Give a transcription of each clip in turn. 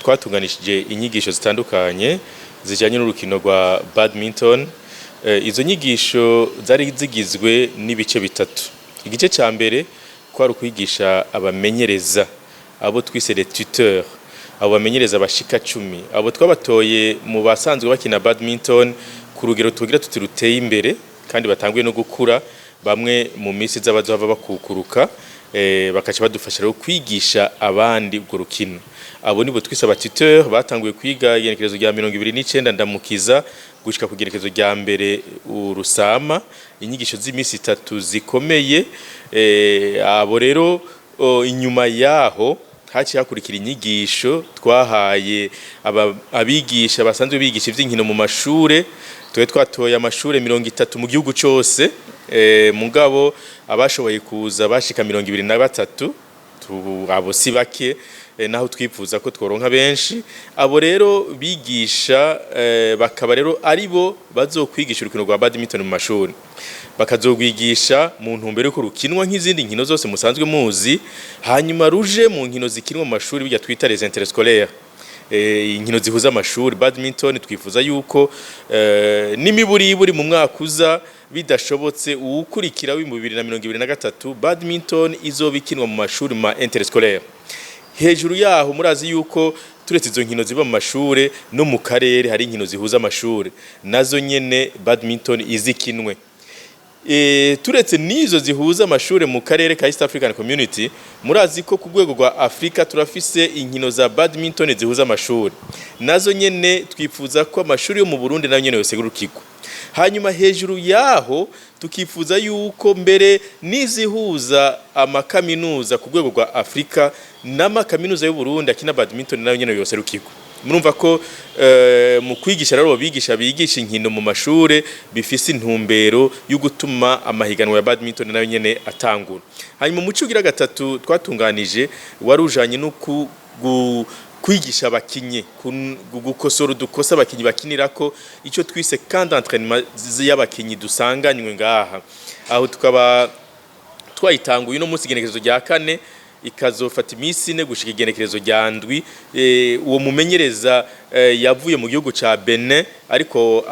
Twatunganishije inyigisho zitandukanye zijanye n'urukino rwa badminton. Izo nyigisho zari zigizwe n'ibice bitatu. Igice ca mbere kwari ukwigisha abamenyereza abo twise les tuteurs, abo bamenyereza bashika 10, abo twabatoye mu basanzwe bakina badminton ku rugero tugira tuti ruteye imbere kandi batanguye no gukura, bamwe mu misi z'abazohava bakukuruka bakaca badufasha rero kwigisha abandi urwo rukino. Abo nibo twise aba tuteurs batanguye kwiga igenekerezo rya 29 ndamukiza gushika ku igenekerezo rya mbere urusama, inyigisho z'imisi 3 zikomeye. Abo rero inyuma yaho haciye hakurikira inyigisho twahaye abigisha basanzwe bigisha ivy'inkino mu mashure. Twatoye amashure 30 mu gihugu cose, mugabo abashoboye kuza bashika 23, abo si bake naho twifuza ko tworonka benshi. Abo rero bigisha bakaba rero aribo bazokwigisha urukino rwa badminton mu mashuri, bakazogwigisha mu ntumbero yuko rukinwa nk'izindi nkino zose musanzwe muzi, hanyuma ruje mu nkino zikinwa mu mashuri bijya twita les interscolaires. Inkino zihuza amashuri badminton twifuza yuko n'imiburiburi mu mwaka uza bidashobotse uwukurikira w'mu 2023 badminton izobikinwa mu mashuri ma interscolaire. Hejuru yaho murazi yuko turetse izo nkino ziba mu mashure no mu karere hari inkino zihuza amashuri nazo nyene badminton izikinwe. Turetse nizo zihuza amashure mu karere ka East African Community, murazi ko ku rwego rwa Afrika turafise inkino za badminton zihuza amashuri nazo nyene twifuza ko amashuri yo mu Burundi nayo nyene yosegurukirwa. Hanyuma hejuru yaho tukifuza yuko mbere nizihuza amakaminuza ku rwego rwa Afrika n'amakaminuza y'u Burundi akina badminton nayo nyene yoserukirwa. Murumva ko mu kwigisha rero bigisha inkino mu mashure bifise intumbero yo gutuma amahiganwa ya badminton nayo nyene atangura. Hanyuma mu cyugira gatatu twatunganije warujanye no kwigisha abakinyi gukosora udukosa abakinyi bakinirako, ico twise camp d'entraînement y'abakinyi dusanganywe ngaha. Aho tukaba twayitanguye no munsi igenekerezo rya 4 ikazofata imisi 4 gushika igenekerezo rya 7. Uwo mumenyereza yavuye mu gihugu ca Benin ariko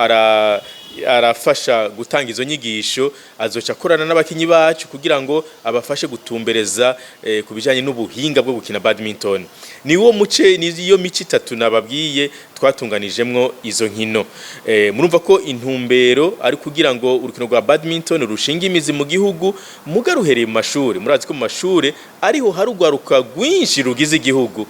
arafasha gutanga izo nyigisho, azoca korana n'abakinyi bacu kugira ngo abafashe gutumbereza kubijanye n'ubuhinga bwo gukina badminton. Ni wo muce niyo mici 3 nababwiye twatunganijemwo izo nkino. Murumva ko intumbero ari kugira ngo urukino rwa badminton rushinga imizi mu gihugu mugaruhereye mu mashuri. Murazi ko mu mashuri ariho harugwaruka rwinshi rugize igihugu.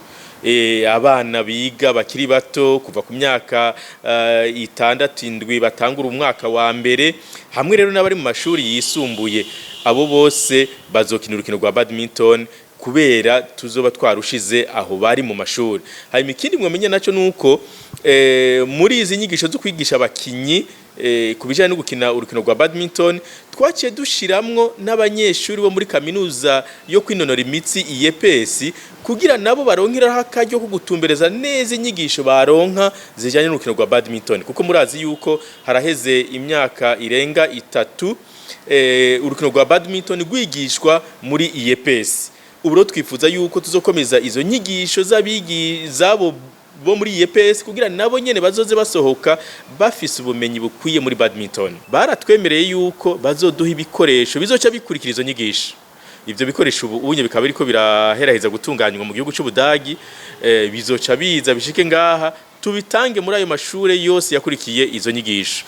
Abana biga bakiri bato kuva ku myaka 6-7 batangura umwaka wa mbere, hamwe rero n'abari mu mashuri yisumbuye, abo bose bazokina urukino rwa badminton kubera tuzoba twarushize aho bari mu mashuri. Hanyuma ikindi mwamenye naco nuko muri izi nyigisho zo kwigisha abakinyi kubijanye no gukina urukino rwa badminton twaciye dushiramwo n'abanyeshuri bo muri kaminuza yo kwinonora imitsi IEPS kugira nabo baronkera akaryo ko gutumbereza neza inyigisho baronka zijanye n'urukino rwa badminton, kuko murazi yuko haraheze imyaka irenga 3 urukino rwa badminton rwigishwa muri IEPS. Uburo twifuza yuko tuzokomeza izo nyigisho zabo bo muri IEPS kugira nabo nyene bazoze basohoka bafise ubumenyi bukwiye muri badminton. Baratwemereye yuko bazoduha ibikoresho bizoca bikurikira izo nyigisho. Ivyo bikoresho ubunye bikaba biriko biraheraheza gutunganywa mu gihugu c'Ubudagi, bizoca biza bishike ngaha tubitange muri ayo mashure yose yakurikiye izo nyigisho.